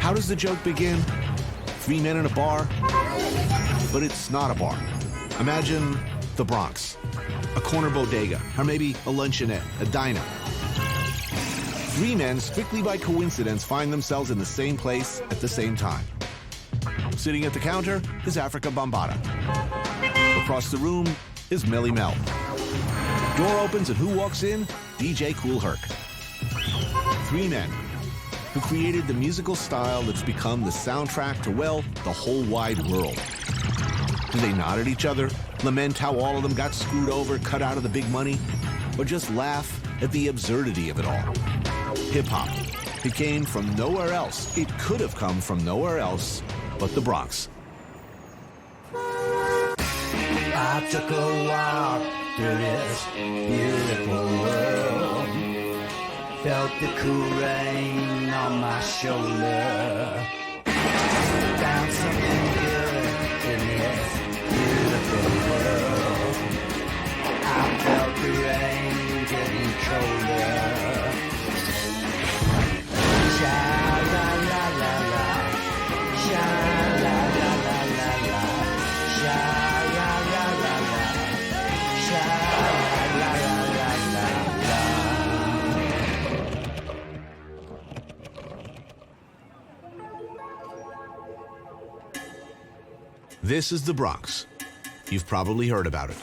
How does the joke begin? Three men in a bar? But it's not a bar. Imagine the Bronx, a corner bodega, or maybe a luncheonette, a diner. Three men, strictly by coincidence, find themselves in the same place at the same time. Sitting at the counter is Africa Bambaataa. Across the room is Melly Mel. Door opens and who walks in? DJ Kool Herc. Three men who created the musical style that's become the soundtrack to, well, the whole wide world. Do they nod at each other, lament how all of them got screwed over, cut out of the big money, or just laugh at the absurdity of it all? Hip-hop. It came from nowhere else. It could have come from nowhere else but the Bronx. I took a walk through this beautiful world. Felt the cool rain on my shoulder. Found something good in this beautiful world. I felt the rain getting colder. Sha-la-la-la-la, sha-la-la-la-la-la, sha-la-la-la-la, sha-la-la-la-la-la. This is the Bronx. You've probably heard about it.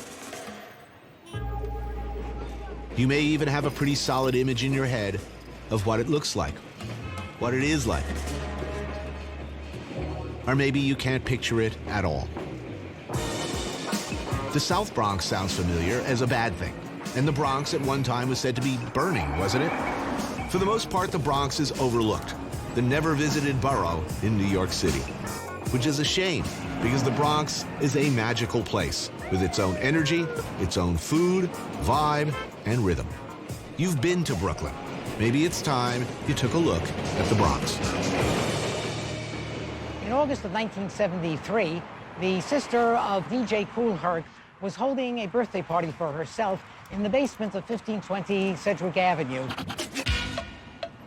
You may even have a pretty solid image in your head of what it looks like, what it is like. Or maybe you can't picture it at all. The South Bronx sounds familiar as a bad thing, and the Bronx at one time was said to be burning, wasn't it? For the most part, the Bronx is overlooked, the never-visited borough in New York City, which is a shame because the Bronx is a magical place with its own energy, its own food, vibe, and rhythm. You've been to Brooklyn. Maybe it's time you took a look at the Bronx. In August of 1973, the sister of DJ Kool Herc was holding a birthday party for herself in the basement of 1520 Sedgwick Avenue.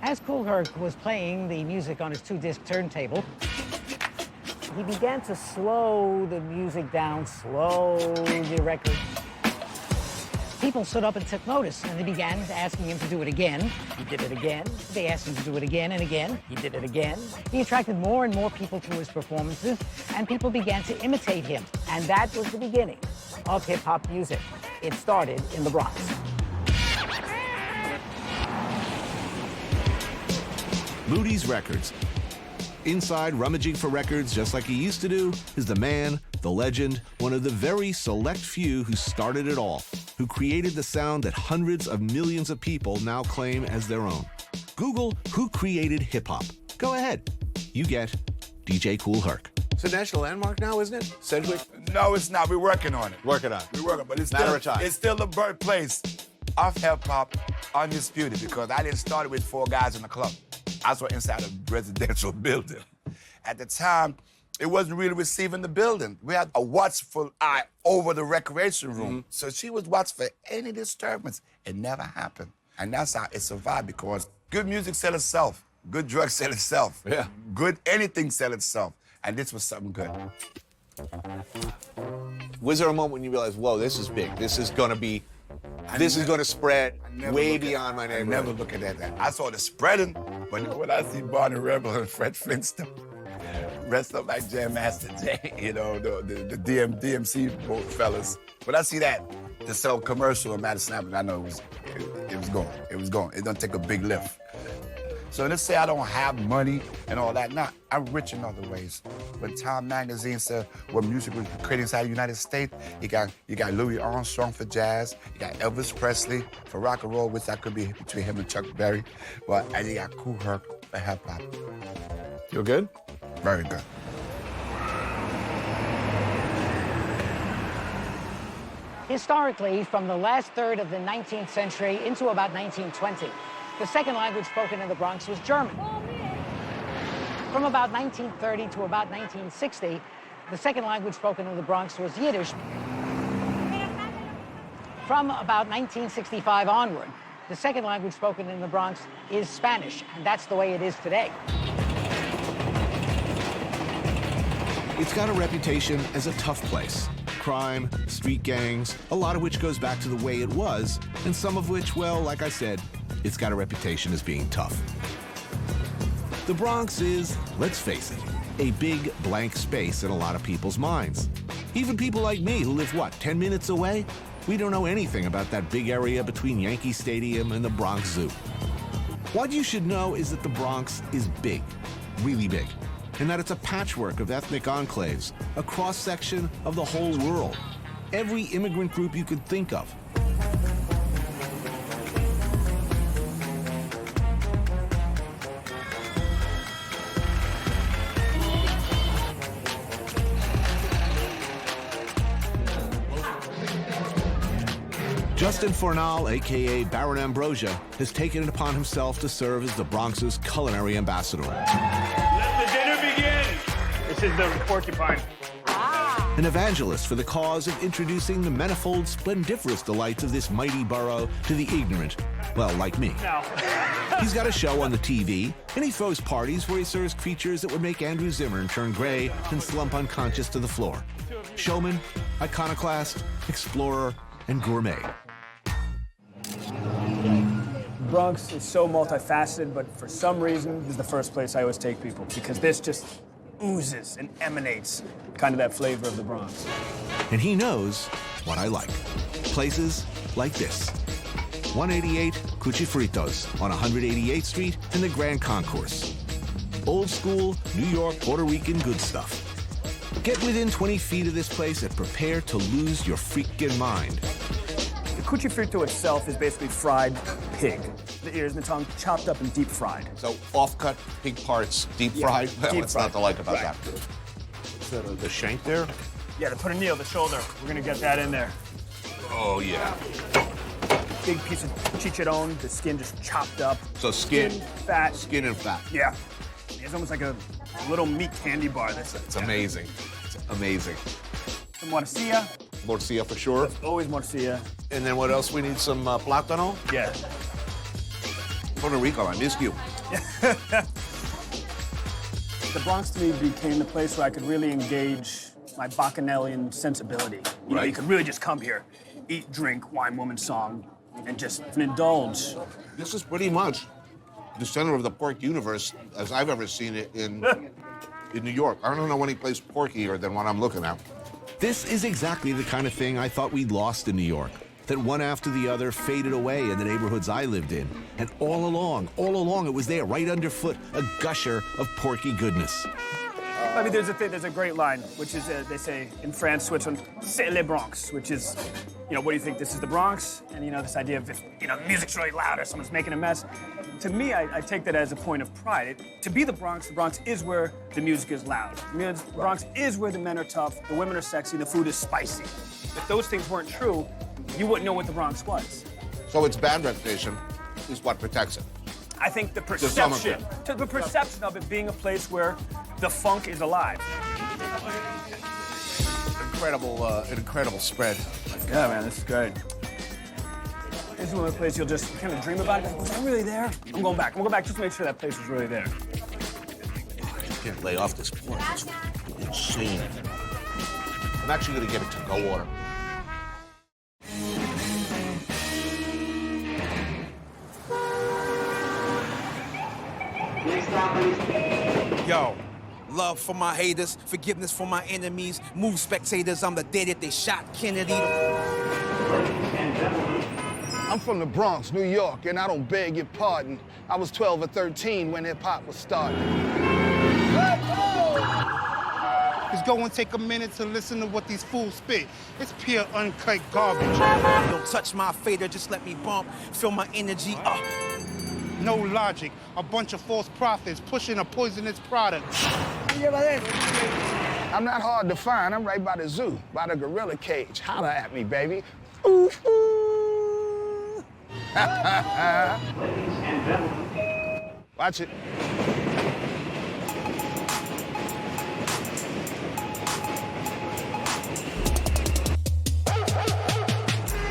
As Kool Herc was playing the music on his two-disc turntable, he began to slow the music down, slow the record. People stood up and took notice, and they began asking him to do it again. He did it again. They asked him to do it again and again. He did it again. He attracted more and more people to his performances, and people began to imitate him. And that was the beginning of hip-hop music. It started in the Bronx. Moody's Records. Inside, rummaging for records just like he used to do, is the man, the legend, one of the very select few who started it all, who created the sound that hundreds of millions of people now claim as their own. Google who created hip-hop. Go ahead. You get DJ Kool Herc. It's a national landmark now, isn't it? Sedgwick? No, it's not. We're working on it. Working on it. We're working, but it's Matter still, of time. it's still the birthplace of hip-hop, undisputed, because I didn't start it with four guys in a club. I was inside a residential building. At the time, it wasn't really receiving the building. We had a watchful eye over the recreation room. So she was watching for any disturbance. It never happened. And that's how it survived, because good music sell itself. Good drugs sell itself. Yeah. Good anything sell itself. And this was something good. Was there a moment when you realized, whoa, this is big. This is going to be, this is going to spread way beyond my neighborhood? I never look at that. I saw the spreading, but when I see Barney Rebel and Fred Flintstone, rest up like Jam Master Jay, you know, the DMC both fellas. When I see that, to sell commercial of Madison Avenue, I know it was going. It was going. It don't take a big lift. So let's say I don't have money and all that. Nah, I'm rich in other ways. When Time Magazine said what music was created inside the United States, you got Louis Armstrong for jazz, you got Elvis Presley for rock and roll, which I could be between him and Chuck Berry, and you got Kool Herc for hip hop. Feel good? Very good. Historically, from the last third of the 19th century into about 1920, the second language spoken in the Bronx was German. From about 1930 to about 1960, the second language spoken in the Bronx was Yiddish. From about 1965 onward, the second language spoken in the Bronx is Spanish, and that's the way it is today. It's got a reputation as a tough place. Crime, street gangs, a lot of which goes back to the way it was, and some of which, well, like I said, it's got a reputation as being tough. The Bronx is, let's face it, a big blank space in a lot of people's minds. Even people like me who live, 10 minutes away? We don't know anything about that big area between Yankee Stadium and the Bronx Zoo. What you should know is that the Bronx is big, really big, and that it's a patchwork of ethnic enclaves, a cross-section of the whole world. Every immigrant group you could think of. Justin Fornal, a.k.a. Baron Ambrosia, has taken it upon himself to serve as the Bronx's culinary ambassador. Let the dinner begin! This is the porcupine. An evangelist for the cause of introducing the manifold, splendiferous delights of this mighty borough to the ignorant, well, like me. Now. He's got a show on the TV, and he throws parties where he serves creatures that would make Andrew Zimmern turn gray and slump unconscious to the floor. Showman, iconoclast, explorer, and gourmet. Bronx is so multifaceted, but for some reason, this is the first place I always take people, because this just oozes and emanates kind of that flavor of the Bronx. And he knows what I like. Places like this. 188 Cuchifritos on 188th Street in the Grand Concourse. Old school, New York, Puerto Rican good stuff. Get within 20 feet of this place and prepare to lose your freaking mind. The cuchifrito itself is basically fried pig. The ears and the tongue chopped up and deep fried. So off-cut pig parts, deep fried? Well, deep what's fried. not to like about Right. that? Is that the shank there? Yeah, the peroneal, the shoulder. We're gonna get that in there. Oh, yeah. Big piece of chicharron, the skin just chopped up. So skin, Fat. skin and fat. Yeah. It's almost like a little meat candy bar. It's amazing. It's amazing. Some morcilla. Morcilla for sure. Always morcilla. And then what else? We need some plátano. Yeah. Puerto Rico, I missed you. The Bronx to me became the place where I could really engage my Bacchanalian sensibility. You know, Right. you could really just come here, eat, drink, wine, woman, song, and just indulge. This is pretty much the center of the pork universe as I've ever seen it in New York. I don't know any place porkier than what I'm looking at. This is exactly the kind of thing I thought we'd lost in New York. That one after the other faded away in the neighborhoods I lived in. And all along, it was there, right underfoot, a gusher of porky goodness. I mean, there's a great line, which is, they say in France, Switzerland, c'est le Bronx, which is, you know, what do you think, this is the Bronx? And, you know, this idea of if, you know, the music's really loud or someone's making a mess. To me, I take that as a point of pride. To be the Bronx is where the music is loud. The Bronx is where the men are tough, the women are sexy, the food is spicy. If those things weren't true, you wouldn't know what the Bronx was. So its bad reputation is what protects it. I think the some of perception, the perception of it being a place where the funk is alive. An incredible spread. Yeah, man, this is great. This is one of the places you'll just kind of dream about it. Was I really there? I'm going back. I'm going back just to make sure that place was really there. I can't lay off this pork. It's insane. I'm actually going to get it to go order. Yo, love for my haters, forgiveness for my enemies, move spectators, I'm the day that they shot Kennedy. I'm from the Bronx, New York, and I don't beg your pardon. I was 12 or 13 when hip-hop was starting. Just go and take a minute to listen to what these fools spit. It's pure uncut garbage. Don't touch my fader, just let me bump, feel my energy up. No logic. A bunch of false prophets pushing a poisonous product. I'm not hard to find. I'm right by the zoo, by the gorilla cage. Holla at me, baby. Ooh, ooh. Watch it.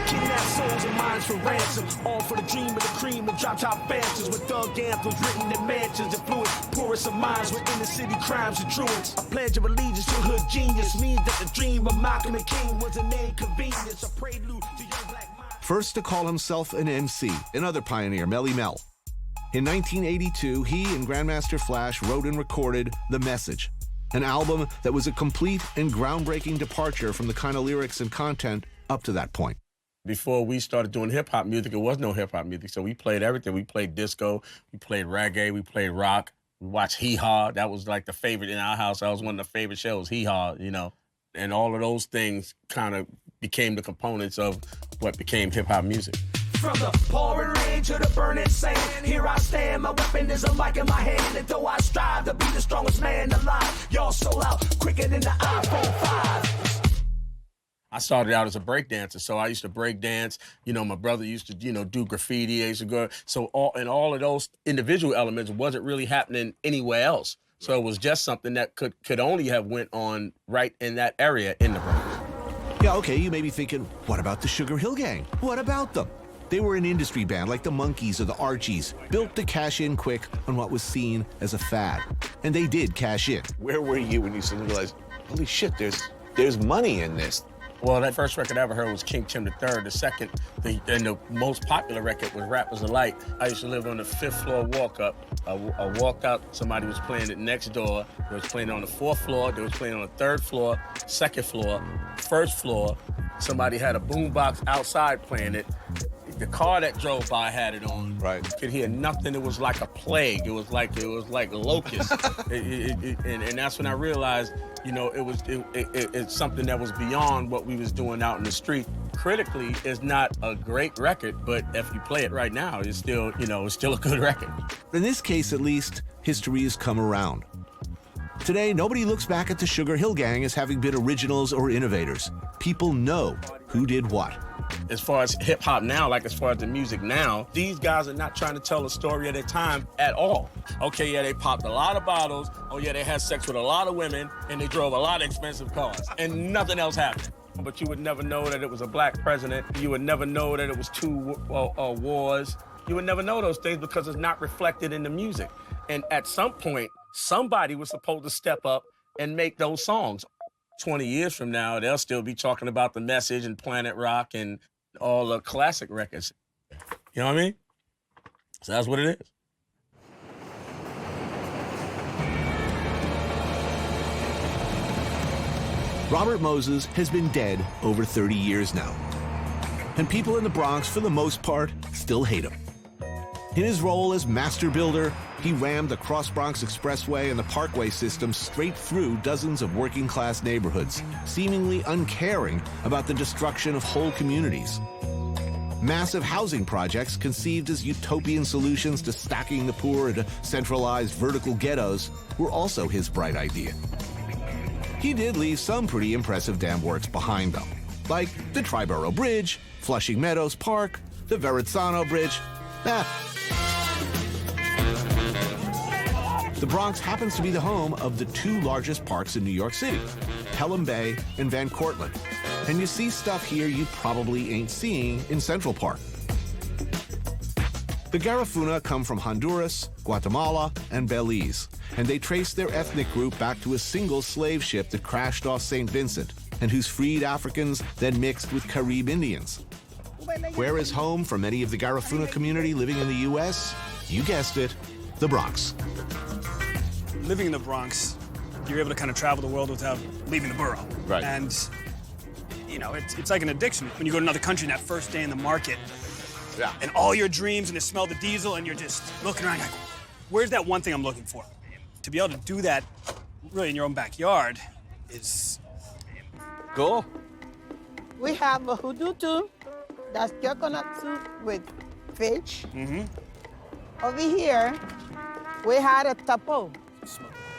Kidnap souls of mine lines for ransom. All for the dream of the cream of drop top fancies with thug anthems written in mansions. Influence poorest of minds with inner city crimes and truants. A pledge of allegiance to hood genius means that the dream of Malcolm and King was an inconvenience. A prelude to young black minds. First to call himself an MC, another pioneer, Melly Mel. In 1982, he and Grandmaster Flash wrote and recorded The Message, an album that was a complete and groundbreaking departure from the kind of lyrics and content up to that point. Before we started doing hip-hop music, it was no hip-hop music, so we played everything. We played disco, we played reggae, we played rock, we watched Hee Haw. That was like the favorite in our house. That was one of the favorite shows, Hee Haw, you know. And all of those things kind of became the components of what became hip-hop music. From the pouring rain to the burning sand, here I stand, my weapon is a mic in my hand. And though I strive to be the strongest man alive, y'all sold out quicker than the iPhone 5. I started out as a breakdancer, so I used to break dance. You know, my brother used to, you know, do graffiti. I used to go. So all of those individual elements wasn't really happening anywhere else. So it was just something that could only have went on right in that area in the Bronx. Yeah, okay, you may be thinking, what about the Sugar Hill Gang? What about them? They were an industry band like the Monkees or the Archies, built to cash in quick on what was seen as a fad. And they did cash in. Where were you when you suddenly realized, holy shit, there's money in this? Well, that first record I ever heard was King Tim III. The second, and the most popular record was Rappers Alike. I used to live on the 5th floor walk-up. I walked out, somebody was playing it next door. They was playing on the 4th floor. They was playing on the 3rd floor, 2nd floor, 1st floor. Somebody had a boombox outside playing it. The car that drove by had it on. Right. You could hear nothing. It was like a plague. It was like locusts. And that's when I realized, you know, it's something that was beyond what we was doing out in the street. Critically, it's not a great record, but if you play it right now, it's still, you know, it's still a good record. In this case, at least, history has come around. Today, nobody looks back at the Sugar Hill Gang as having been originals or innovators. People know who did what. As far as hip-hop now, like as far as the music now, these guys are not trying to tell a story of their time at all. Okay, yeah, they popped a lot of bottles. Oh, yeah, they had sex with a lot of women, and they drove a lot of expensive cars, and nothing else happened. But you would never know that it was a black president. You would never know that it was 2 wars. You would never know those things because it's not reflected in the music. And at some point, somebody was supposed to step up and make those songs. 20 years from now, they'll still be talking about The Message and Planet Rock and all the classic records. You know what I mean? So that's what it is. Robert Moses has been dead over 30 years now. And people in the Bronx, for the most part, still hate him. In his role as master builder, he rammed the Cross Bronx Expressway and the Parkway system straight through dozens of working-class neighborhoods, seemingly uncaring about the destruction of whole communities. Massive housing projects conceived as utopian solutions to stacking the poor into centralized vertical ghettos were also his bright idea. He did leave some pretty impressive dam works behind, though, like the Triborough Bridge, Flushing Meadows Park, the Verrazzano Bridge. The Bronx happens to be the home of the 2 largest parks in New York City, Pelham Bay and Van Cortlandt. And you see stuff here you probably ain't seeing in Central Park. The Garifuna come from Honduras, Guatemala, and Belize, and they trace their ethnic group back to a single slave ship that crashed off St. Vincent and whose freed Africans then mixed with Carib Indians. Where is home for many of the Garifuna community living in the U.S.? You guessed it, the Bronx. Living in the Bronx, you're able to kind of travel the world without leaving the borough. Right. And, you know, it's like an addiction. When you go to another country, that first day in the market, Yeah. and all your dreams, and you smell the diesel, and you're just looking around like, where's that one thing I'm looking for? To be able to do that really in your own backyard is... Cool. We have a hudutu, that's coconut soup with fish. Mm-hmm. Over here, we had a tapo.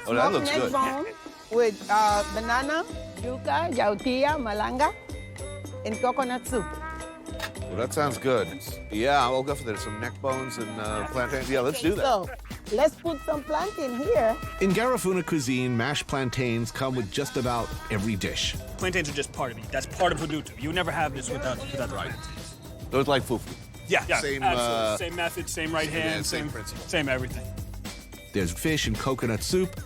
Oh, that looks Smoked good. neck bone with banana, yuca, yautía, malanga, and coconut soup. Well, that sounds good. Yeah, I'll go for that. Some neck bones and plantains. Yeah, let's do that. So, let's put some plantain here. In Garifuna cuisine, mashed plantains come with just about every dish. Plantains are just part of it. That's part of hudutu. You would never have this without the plantains. So it's like fufu. Yeah, Same, absolutely. Same method, same right hand, same principle. Same everything. There's fish and coconut soup.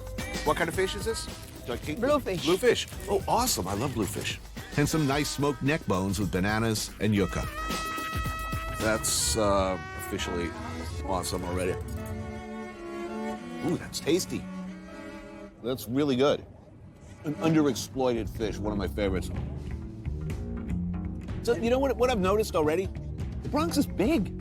What kind of fish is this? Bluefish. Bluefish. Oh, awesome. I love bluefish. And some nice smoked neck bones with bananas and yucca. That's officially awesome already. Ooh, that's tasty. That's really good. An underexploited fish, one of my favorites. So, you know what I've noticed already? The Bronx is big.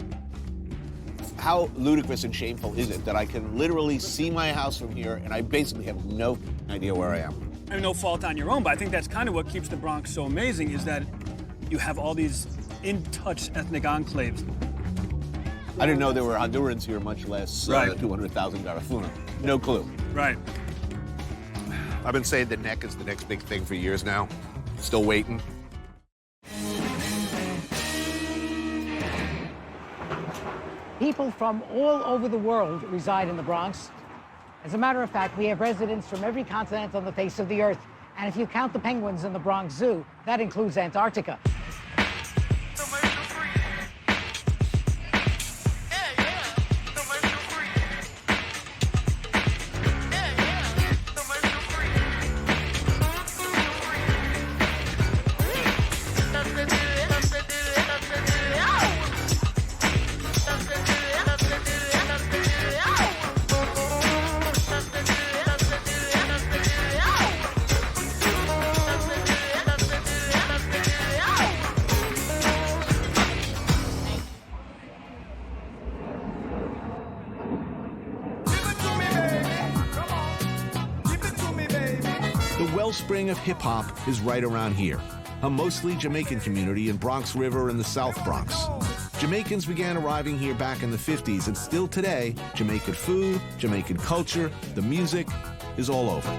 How ludicrous and shameful is it that I can literally see my house from here and I basically have no idea where I am? I mean, no fault on your own, but I think that's kind of what keeps the Bronx so amazing is that you have all these in-touch ethnic enclaves. I didn't know there were Hondurans here, much less Right. 200,000 Garifuna. No clue. Right. I've been saying the neck is the next big thing for years now. Still waiting. People from all over the world reside in the Bronx. As a matter of fact, we have residents from every continent on the face of the earth. And if you count the penguins in the Bronx Zoo, that includes Antarctica. The wellspring of hip-hop is right around here, a mostly Jamaican community in Bronx River and the South Bronx. Jamaicans began arriving here back in the 50s, and still today, Jamaican food, Jamaican culture, the music is all over.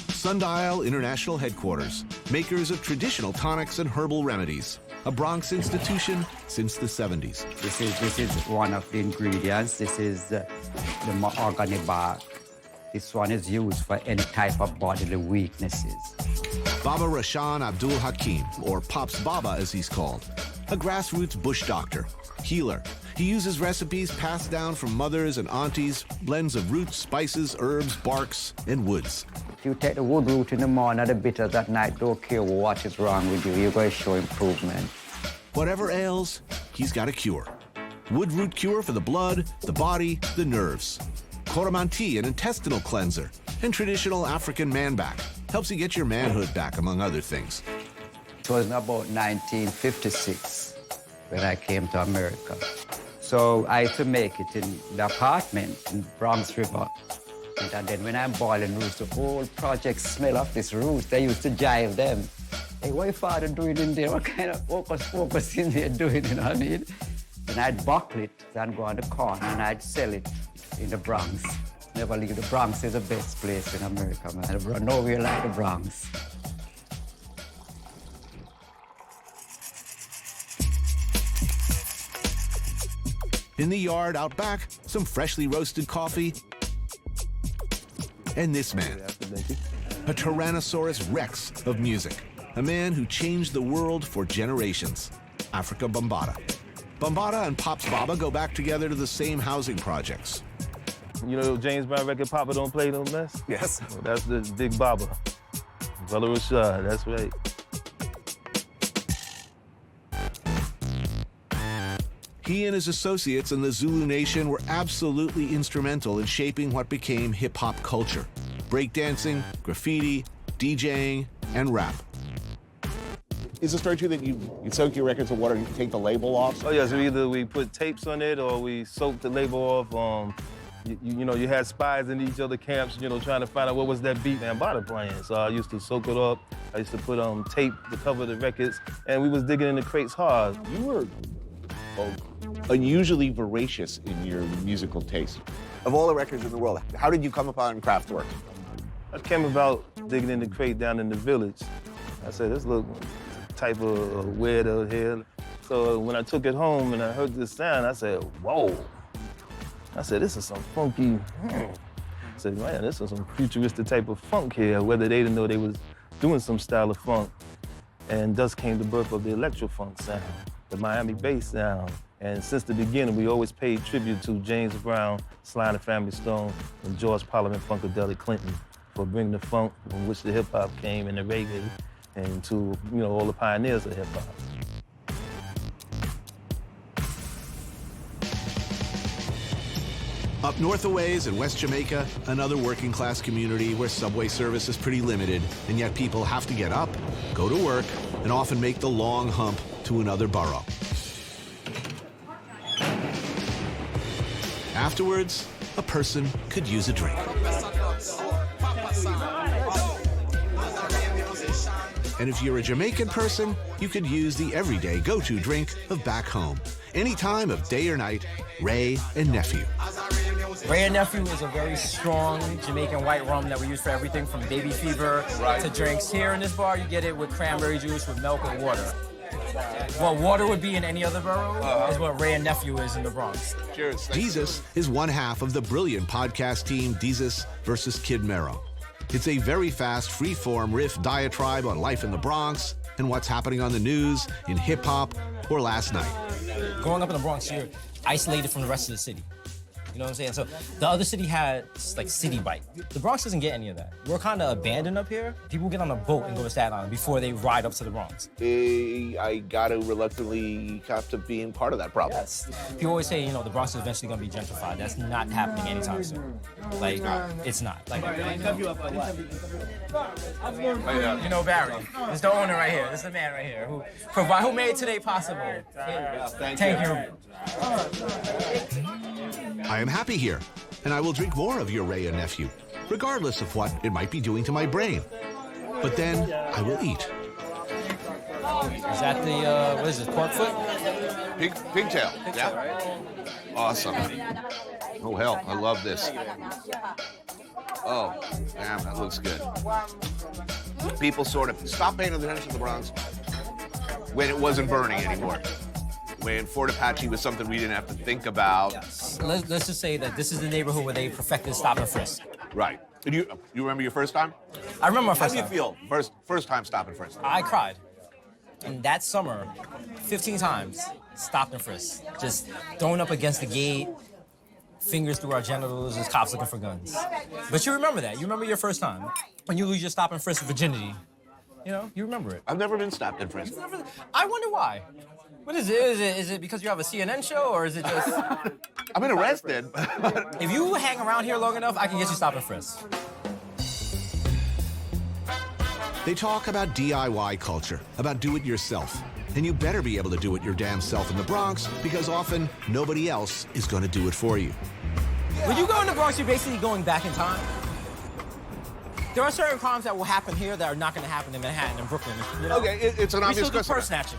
Sundial International Headquarters, makers of traditional tonics and herbal remedies, a Bronx institution since the 70s. This is one of the ingredients. This is the mahogany bark. This one is used for any type of bodily weaknesses. Baba Rashan Abdul Hakim, or Pops Baba as he's called, a grassroots bush doctor, healer. He uses recipes passed down from mothers and aunties, blends of roots, spices, herbs, barks, and woods. If you take the wood root in the morning, the bitters at night, don't care what is wrong with you. You're going to show improvement. Whatever ails, he's got a cure. Wood root cure for the blood, the body, the nerves. Coromantee, an intestinal cleanser, and traditional African man back. Helps you get your manhood back, among other things. It was about 1956 when I came to America. So I used to make it in the apartment in Bronx River. And then when I'm boiling roots, the whole project smell of this roots. They used to jive them. Hey, what your father doing in there? What kind of focus in there doing, you know what I mean? And I'd buckle it and go on the corner and I'd sell it in the Bronx. Never leave. The Bronx is the best place in America, man. Nowhere like the Bronx. In the yard out back, some freshly roasted coffee. And this man, a Tyrannosaurus Rex of music, a man who changed the world for generations, Africa Bambaataa. Bambaataa and Pops Baba go back together to the same housing projects. You know James Brown record, Papa Don't Play No Mess? Yes. Well, that's the Big Baba. Brother Rashad, that's right. He and his associates in the Zulu Nation were absolutely instrumental in shaping what became hip-hop culture. Breakdancing, graffiti, DJing, and rap. Is the story true that you soak your records in water and you take the label off? Oh, yeah, so either we put tapes on it or we soak the label off. You know, you had spies in each other camps, you know, trying to find out what was that beat Bambaataa playing. So I used to soak it up. I used to put tape to cover the records, and we was digging in the crates hard. You were unusually voracious in your musical taste. Of all the records in the world, how did you come upon Kraftwerk? I came about digging in the crate down in the village. I said, this look type of weirdo here. So when I took it home and I heard this sound, I said, whoa. I said, this is some funky, I said, man, this is some futuristic type of funk here, whether they didn't know they was doing some style of funk. And thus came the birth of the electro-funk sound, the Miami bass sound. And since the beginning, we always paid tribute to James Brown, Sly and the Family Stone, and George Parliament Funkadelic Clinton for bringing the funk from which the hip-hop came and the reggae, and to, you know, all the pioneers of hip-hop. Up north a ways in West Jamaica, another working class community where subway service is pretty limited, and yet people have to get up, go to work, and often make the long hump to another borough. Afterwards, a person could use a drink. And if you're a Jamaican person, you could use the everyday go-to drink of back home. Any time of day or night, Wray and Nephew. Wray and Nephew is a very strong Jamaican white rum that we use for everything from baby fever to drinks. Here in this bar, you get it with cranberry juice, with milk, and water. What water would be in any other borough is what Wray and Nephew is in the Bronx. Cheers. Desus is one half of the brilliant podcast team Desus versus Kid Mero. It's a very fast, free-form riff diatribe on life in the Bronx and what's happening on the news, in hip-hop, or last night. Growing up in the Bronx, you're isolated from the rest of the city. You know what I'm saying? So the other city had like city bite. The Bronx doesn't get any of that. We're kind of abandoned up here. People get on a boat and go to Staten Island before they ride up to the Bronx. I got to reluctantly have to being part of that problem. Yes. People always say, you know, the Bronx is eventually going to be gentrified. That's not happening anytime soon. Like, it's not. Like, you know Barry. It's the owner right here. This is the man right here who made today possible. Thank you. I am happy here, and I will drink more of your Wray and Nephew, regardless of what it might be doing to my brain. But then I will eat. Is that the, what is this, pork foot? Pigtail, yeah. Right? Awesome. Oh, hell, I love this. Oh, damn, that looks good. People sort of stopped paying attention to the Bronx when it wasn't burning anymore. When Fort Apache was something we didn't have to think about. Yes. Let's just say that this is the neighborhood where they perfected stop and frisk. Right. And you remember your first time? I remember my first time. How do you feel first time stop and frisk? I cried. And that summer, 15 times, stopped and frisk. Just thrown up against the gate, fingers through our genitals, as cops looking for guns. But you remember that. You remember your first time. When you lose your stop and frisk virginity. You know, you remember it. I've never been stopped and frisked. I wonder why. What is it? Is it because you have a CNN show, or is it just... I've been arrested. If you hang around here long enough, I can get you stop and frisk. They talk about DIY culture, about do-it-yourself. And you better be able to do it your damn self in the Bronx, because often nobody else is going to do it for you. When you go in the Bronx, you're basically going back in time. There are certain crimes that will happen here that are not going to happen in Manhattan and Brooklyn. You know? Okay, it's an obvious question. question. Purse snatching.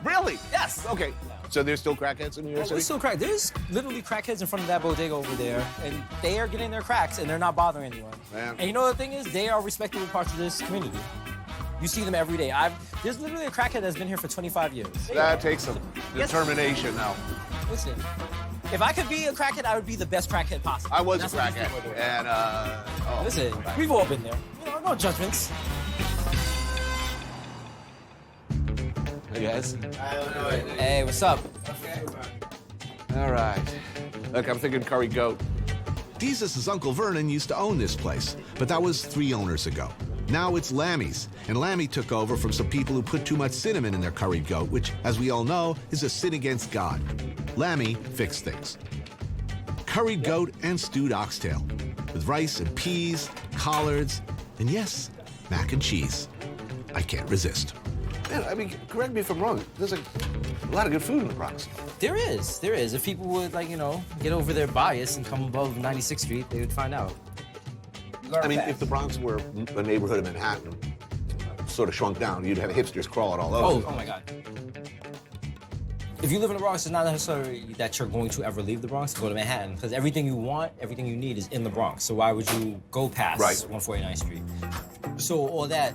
Really? Yes. Okay. So there's still crackheads in New York City? There's still crack. There's literally crackheads in front of that bodega over there, and they are getting their cracks, and they're not bothering anyone. Man. And you know what the thing is? They are respectable parts of this community. You see them every day. There's literally a crackhead that's been here for 25 years. That takes some determination now. Listen, if I could be a crackhead, I would be the best crackhead possible. I was a crackhead, and Listen, we've all been there. You know, no judgments. Hey guys. Hey, what's up? All right. Look, I'm thinking curry goat. Desus' Uncle Vernon used to own this place, but that was 3 owners ago. Now it's Lammy's, and Lammy took over from some people who put too much cinnamon in their curried goat, which, as we all know, is a sin against God. Lammy fixed things. Curried goat and stewed oxtail, with rice and peas, collards, and yes, mac and cheese. I can't resist. Man, I mean, correct me if I'm wrong. There's a lot of good food in the Bronx. There is. If people would, like, you know, get over their bias and come above 96th Street, they would find out. I mean, if the Bronx were a neighborhood of Manhattan, sort of shrunk down, you'd have hipsters crawling all over. Oh my God. If you live in the Bronx, it's not necessarily that you're going to ever leave the Bronx to go to Manhattan, because everything you want, everything you need is in the Bronx. So why would you go past 149th Street? So all that,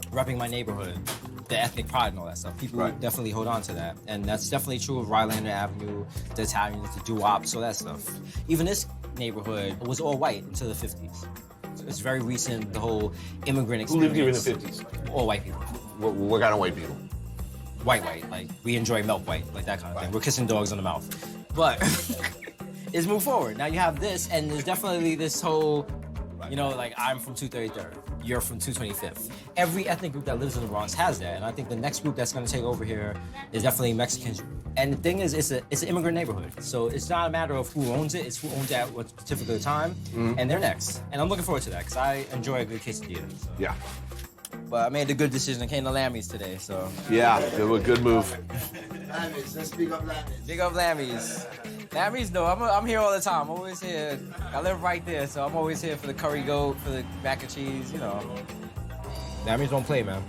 repping my neighborhood, the ethnic pride and all that stuff, people definitely hold on to that. And that's definitely true of Rylander Avenue, the Italians, the doo-wops, all that stuff. Even this neighborhood was all white until the 50s. It's very recent, the whole immigrant experience. Who lived here in the 50s? All white people. What kind of white people? White, like we enjoy milk white, like that kind of thing. We're kissing dogs on the mouth. But it's move forward. Now you have this, and there's definitely this whole, you know, like I'm from 233rd, you're from 225th. Every ethnic group that lives in the Bronx has that, and I think the next group that's gonna take over here is definitely Mexicans. And the thing is, it's an immigrant neighborhood, so it's not a matter of who owns it, it's who owns it at what particular time, and they're next. And I'm looking forward to that, because I enjoy a good quesadilla. So. Yeah. But I made a good decision. I came to Lammy's today, so. Yeah, it was a good move. Lammy's, let's big up Lammy's. Big up Lammy's. Lammy's, no, I'm here all the time. I'm always here. I live right there, so I'm always here for the curry goat, for the mac and cheese, you know. Lammy's don't play, man.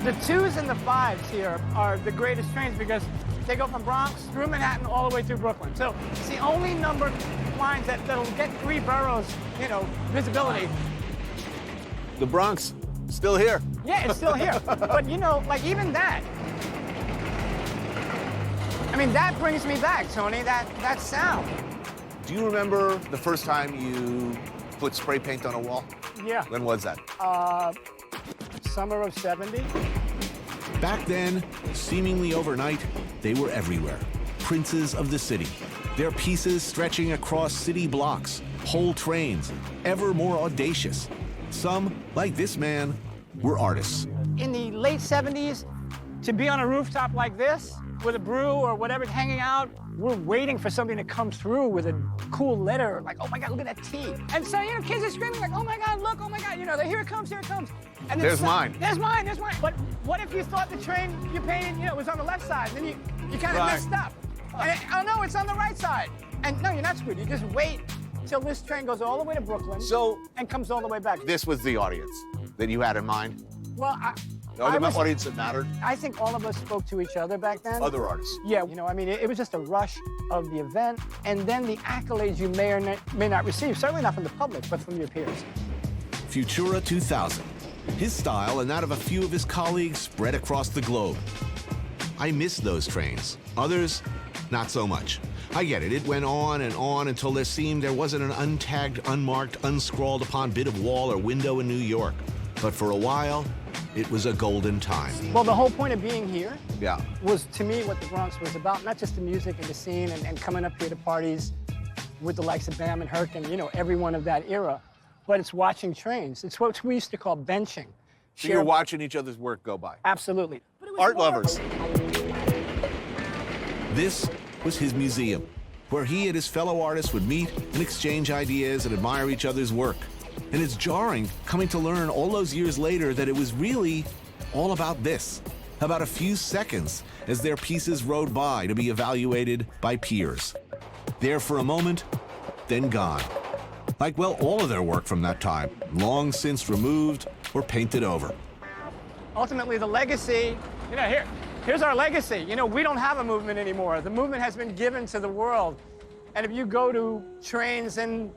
The 2s and the 5s here are the greatest trains because they go from Bronx through Manhattan all the way through Brooklyn. So it's the only number of lines that'll get 3 boroughs, you know, visibility. The Bronx, still here. Yeah, it's still here. But you know, like even that, I mean, that brings me back, Tony, that sound. Do you remember the first time you put spray paint on a wall? Yeah. When was that? Summer of 70. Back then, seemingly overnight, they were everywhere. Princes of the city. Their pieces stretching across city blocks, whole trains, ever more audacious. Some, like this man, were artists. In the late 70s, to be on a rooftop like this, with a brew or whatever hanging out, we're waiting for something to come through with a cool letter, like, oh my God, look at that T. And so, you know, kids are screaming like, oh my God, look, oh my God, you know, here it comes, here it comes. And then There's mine. There's mine, there's mine. But what if you thought the train you painted, you know, was on the left side, then you kind of messed up. And oh no, it's on the right side. And no, you're not screwed. You just wait till this train goes all the way to Brooklyn and comes all the way back. This was the audience that you had in mind? Well, The audience that mattered? I think all of us spoke to each other back then. Other artists. Yeah, you know, I mean, it was just a rush of the event, and then the accolades you may or may not receive, certainly not from the public, but from your peers. Futura 2000. His style and that of a few of his colleagues spread across the globe. I miss those trains. Others, not so much. I get it. It went on until there seemed there wasn't an untagged, unmarked, unscrawled upon bit of wall or window in New York. But for a while, it was a golden time. Well, the whole point of being here Yeah. was, to me, what the Bronx was about. Not just the music and the scene and coming up here to parties with the likes of Bam and Herc and, you know, everyone of that era, but it's watching trains. It's what we used to call benching. So you're watching each other's work go by. Absolutely. Art lovers. This was his museum, where he and his fellow artists would meet and exchange ideas and admire each other's work. And it's jarring coming to learn all those years later that it was really all about this, about a few seconds as their pieces rode by to be evaluated by peers. There for a moment, then gone. Like, well, all of their work from that time, long since removed or painted over. Ultimately, the legacy, you know, here's our legacy. You know, we don't have a movement anymore. The movement has been given to the world. And if you go to trains in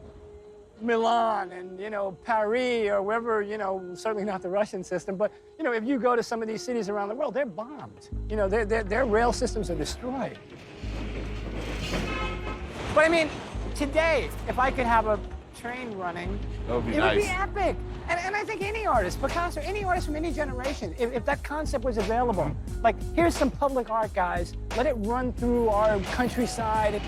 Milan and, you know, Paris or wherever, you know, certainly not the Russian system, but, you know, if you go to some of these cities around the world, they're bombed. You know, their rail systems are destroyed. But I mean, today, if I could have a train running, That would be it nice. would be epic. And I think any artist, Picasso, any artist from any generation, if that concept was available, like, here's some public art, guys, let it run through our countryside.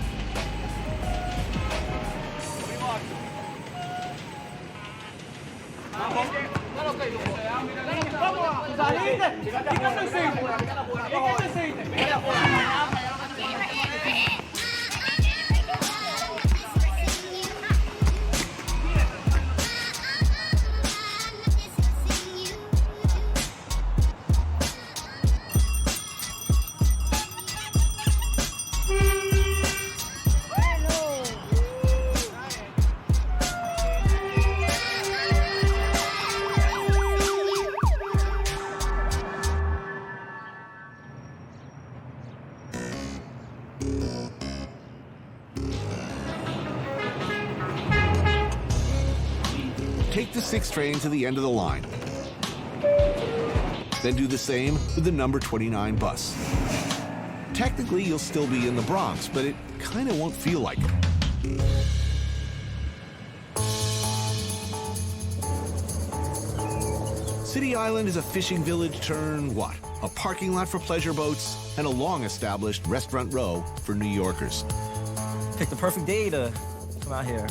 6 train to the end of the line. Then do the same with the number 29 bus. Technically, you'll still be in the Bronx, but it kind of won't feel like it. City Island is a fishing village turned what? A parking lot for pleasure boats and a long-established restaurant row for New Yorkers. Pick the perfect day to come out here.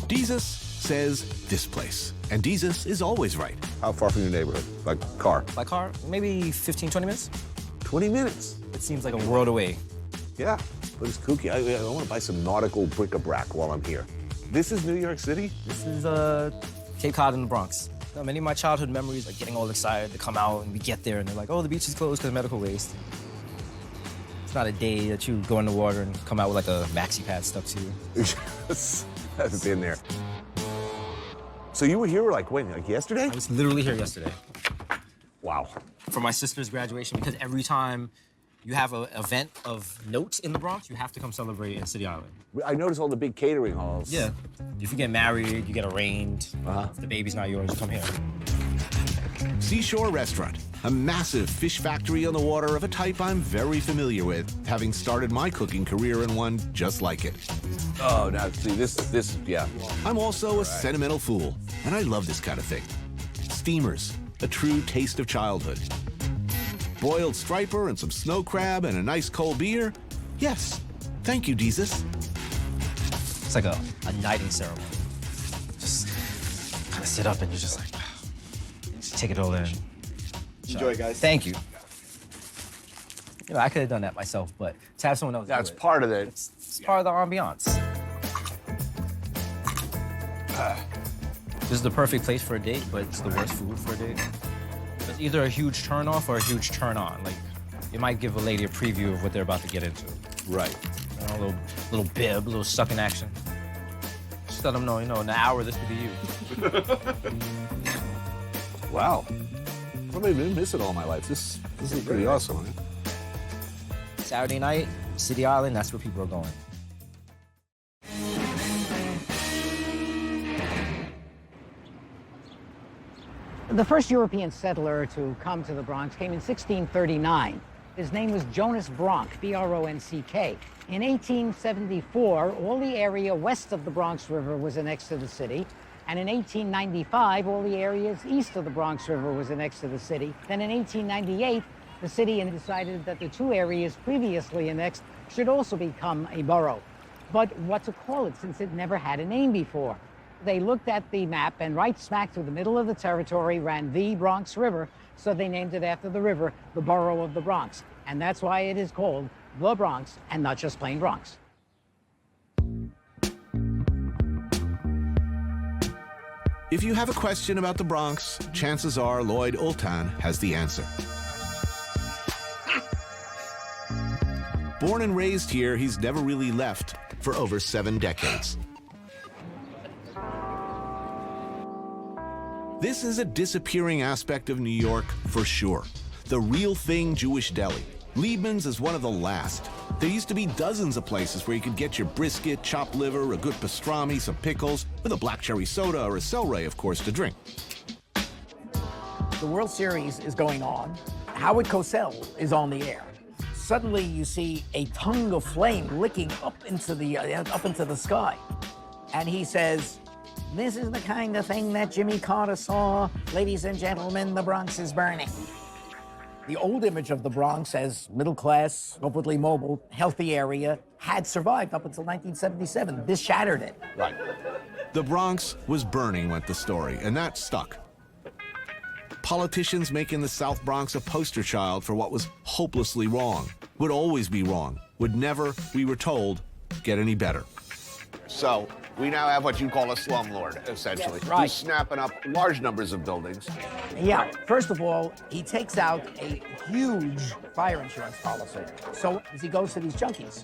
Jesus says this place, and Jesus is always right. How far from your neighborhood? By car? By car, maybe 15, 20 minutes. 20 minutes? It seems like a world away. Yeah, but it's kooky. I want to buy some nautical bric-a-brac while I'm here. This is New York City? This is Cape Cod in the Bronx. Many of my childhood memories, like getting all excited to come out and we get there and they're like, oh, the beach is closed because of medical waste. It's not a day that you go in the water and come out with like a maxi pad stuck to you. I've been there. So you were here like when, like yesterday? I was literally here yesterday. Wow. For my sister's graduation, because every time you have an event of note in the Bronx, you have to come celebrate in City Island. I noticed all the big catering halls. Yeah. If you get married, you get arraigned. If the baby's not yours, you come here. Seashore Restaurant, a massive fish factory on the water of a type I'm very familiar with, having started my cooking career in one just like it. Oh, now see, this, yeah. I'm also a sentimental fool, and I love this kind of thing. Steamers, a true taste of childhood. Boiled striper and some snow crab and a nice cold beer? Yes. Thank you, Jesus. It's like a knighting ceremony. Just kind of sit up and you're just like, just take it all in. Enjoy, guys. Thank you. You know, I could have done that myself, but to have someone else do That's it, part of it. It's part of the ambiance. This is the perfect place for a date, but it's the worst food for a date. It's either a huge turn off or a huge turn on. Like, it might give a lady a preview of what they're about to get into. Right. You know, a little bib, a little sucking action. Just let them know, you know, in an hour, this could be you. Wow. I've been missing all my life. This is pretty awesome, man. Saturday night, City Island, that's where people are going. The first European settler to come to the Bronx came in 1639. His name was Jonas Bronck, B-R-O-N-C-K. In 1874, all the area west of the Bronx River was annexed to the city. And in 1895, all the areas east of the Bronx River was annexed to the city. Then in 1898, the city decided that the two areas previously annexed should also become a borough. But what to call it, since it never had a name before? They looked at the map, and right smack through the middle of the territory ran the Bronx River, so they named it after the river, the borough of the Bronx. And that's why it is called the Bronx, and not just plain Bronx. If you have a question about the Bronx, chances are Lloyd Ultan has the answer. Born and raised here, he's never really left for over 7 decades. This is a disappearing aspect of New York for sure. The real thing Jewish deli. Liebman's is one of the last. There used to be dozens of places where you could get your brisket, chopped liver, a good pastrami, some pickles, with a black cherry soda or a celery, of course, to drink. The World Series is going on. Howard Cosell is on the air. Suddenly you see a tongue of flame licking up into the sky. And he says, "This is the kind of thing that Jimmy Carter saw. Ladies and gentlemen, the Bronx is burning." The old image of the Bronx as middle class, upwardly mobile, healthy area had survived up until 1977. This shattered it. Right. The Bronx was burning, went the story, and that stuck. Politicians making the South Bronx a poster child for what was hopelessly wrong, would always be wrong, would never, we were told, get any better. So we now have what you call a slumlord, essentially. Yes, right. Who's snapping up large numbers of buildings. Yeah, first of all, he takes out a huge fire insurance policy. So as he goes to these junkies,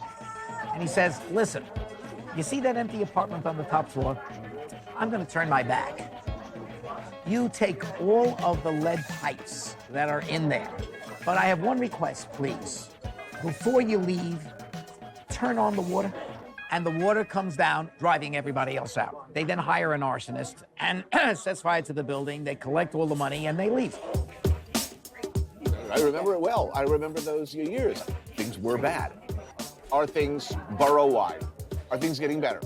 and he says, "Listen, you see that empty apartment on the top floor? I'm gonna turn my back. You take all of the lead pipes that are in there. But I have one request, please. Before you leave, turn on the water and the water comes down, driving everybody else out. They then hire an arsonist and sets fire to the building. They collect all the money and they leave. I remember it well. I remember those years. Things were bad. Are things borough-wide? Are things getting better?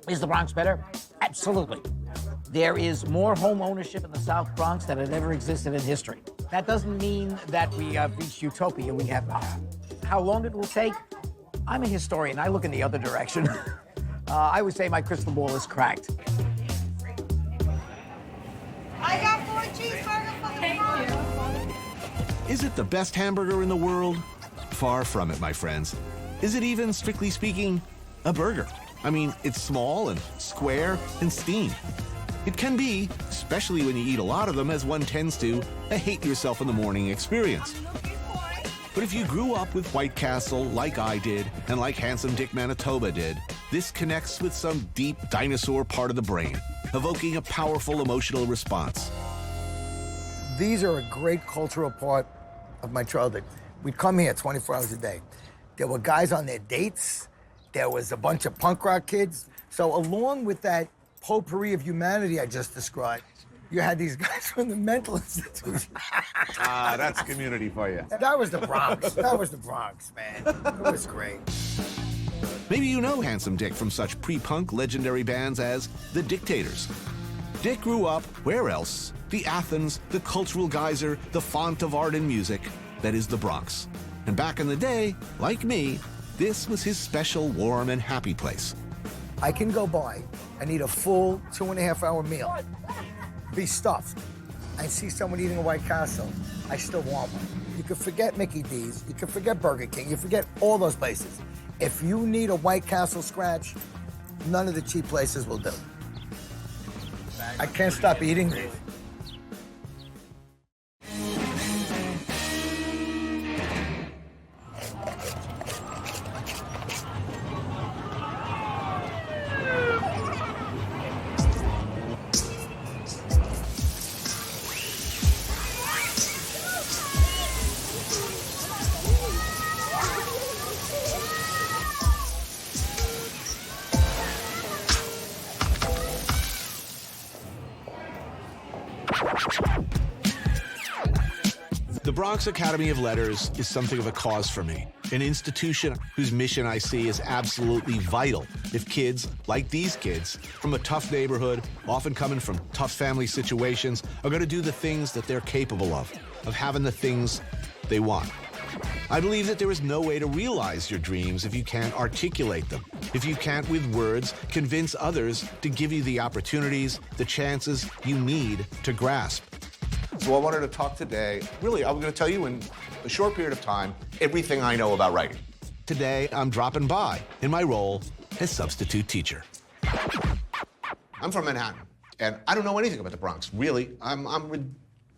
Is the Bronx better? Absolutely. There is more home ownership in the South Bronx than had ever existed in history. That doesn't mean that we have reached utopia. We have not. How long it will take? I'm a historian. I look in the other direction. I would say my crystal ball is cracked. I got 4 cheeseburgers for the Is it the best hamburger in the world? Far from it, my friends. Is it even, strictly speaking, a burger? I mean, it's small and square and steamed. It can be, especially when you eat a lot of them, as one tends to, a hate-yourself-in-the-morning experience. But if you grew up with White Castle, like I did, and like Handsome Dick Manitoba did, this connects with some deep dinosaur part of the brain, evoking a powerful emotional response. These are a great cultural part of my childhood. We'd come here 24 hours a day. There were guys on their dates. There was a bunch of punk rock kids. So along with that potpourri of humanity I just described, you had these guys from the mental institution. That's community for you. That was the Bronx. That was the Bronx, man. It was great. Maybe you know Handsome Dick from such pre-punk legendary bands as The Dictators. Dick grew up, where else? The Athens, the cultural geyser, the font of art and music, that is the Bronx. And back in the day, like me, this was his special, warm, and happy place. I can go by and eat a full 2.5-hour meal, be stuffed, and see someone eating a White Castle. I still want one. You can forget Mickey D's, you can forget Burger King, you forget all those places. If you need a White Castle scratch, none of the cheap places will do. I can't stop eating these. The Bronx Academy of Letters is something of a cause for me, an institution whose mission I see is absolutely vital if kids, like these kids, from a tough neighborhood, often coming from tough family situations, are going to do the things that they're capable of having the things they want. I believe that there is no way to realize your dreams if you can't articulate them, if you can't, with words, convince others to give you the opportunities, the chances you need to grasp. So I wanted to talk today, really, I'm going to tell you in a short period of time, everything I know about writing. Today, I'm dropping by in my role as substitute teacher. I'm from Manhattan, and I don't know anything about the Bronx, really. I'm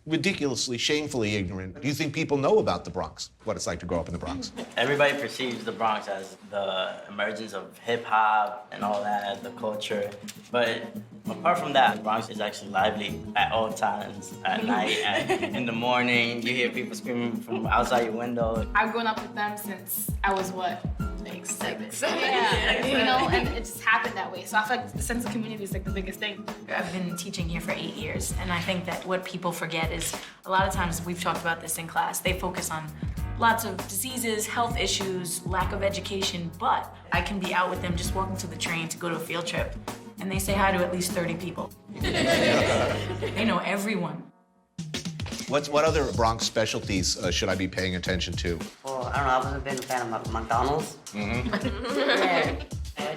ridiculously, shamefully ignorant. Do you think people know about the Bronx, what it's like to grow up in the Bronx? Everybody perceives the Bronx as the emergence of hip-hop and all that, the culture. But apart from that, the Bronx is actually lively at all times, at night, and in the morning. You hear people screaming from outside your window. I've grown up with them since I was, what, like 7? Yeah, you know, and it just happened that way. So I feel like the sense of community is like the biggest thing. I've been teaching here for 8 years, and I think that what people forget is a lot of times, we've talked about this in class, they focus on lots of diseases, health issues, lack of education, but I can be out with them just walking to the train to go to a field trip, and they say hi to at least 30 people. They know everyone. What other Bronx specialties should I be paying attention to? Well, I don't know, I've always been a fan of McDonald's. Mm-hmm. Yeah,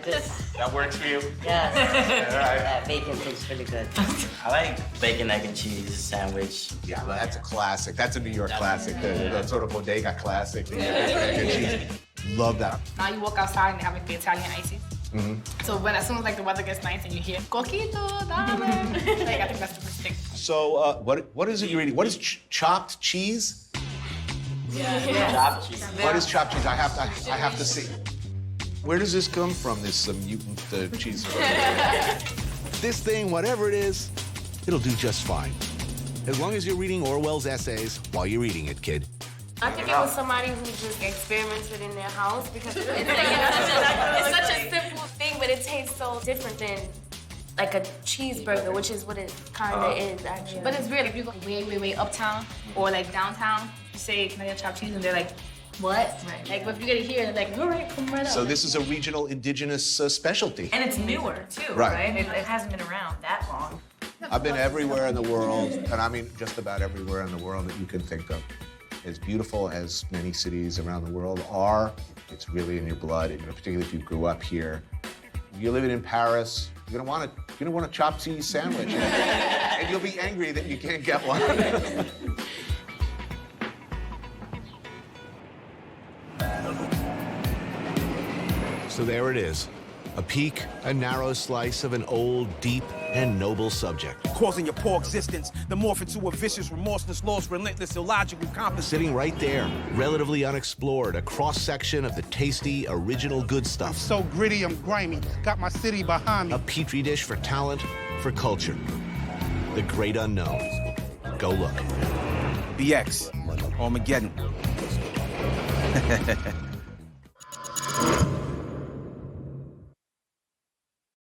That works for you? yes. All right. Yeah, bacon tastes really good. I like bacon, egg, and cheese sandwich. Yeah, that's a classic. That's a New York classic. That sort of bodega classic. Bacon, egg, and cheese. Love that. Now you walk outside and they have like the Italian ices. Mm-hmm. So as soon as like the weather gets nice and you hear coquito, dame, like I think that's the first thing. So what is it you're eating? What is chopped cheese? Yeah. Chopped cheese. What is chopped cheese? I have to see. Where does this come from, this mutant cheese? This thing, whatever it is, it'll do just fine. As long as you're reading Orwell's essays while you're eating it, kid. I think it was somebody who just experimented in their house because it's such a simple thing, but it tastes so different than like a cheeseburger, which is what it kind of is actually. But it's weird if you go way uptown or like downtown, you say, can I get chopped cheese? And they're like, what? Right. Like, but if you get it here, they're like, all right, come right up. So this is a regional indigenous specialty. And it's newer, too, Right. right? It hasn't been around that long. I've been everywhere in the world, and I mean just about everywhere in the world that you can think of. As beautiful as many cities around the world are, it's really in your blood, and particularly if you grew up here. You're living in Paris, you're gonna want a chopped cheese sandwich, and you'll be angry that you can't get one. So there it is. A peek, a narrow slice of an old, deep, and noble subject. Causing your poor existence, the morph into a vicious, remorseless, lost, relentless, illogical compass. Sitting right there, relatively unexplored, a cross-section of the tasty, original good stuff. So gritty, I'm grimy. Got my city behind me. A petri dish for talent, for culture. The great unknown. Go look. BX, Armageddon.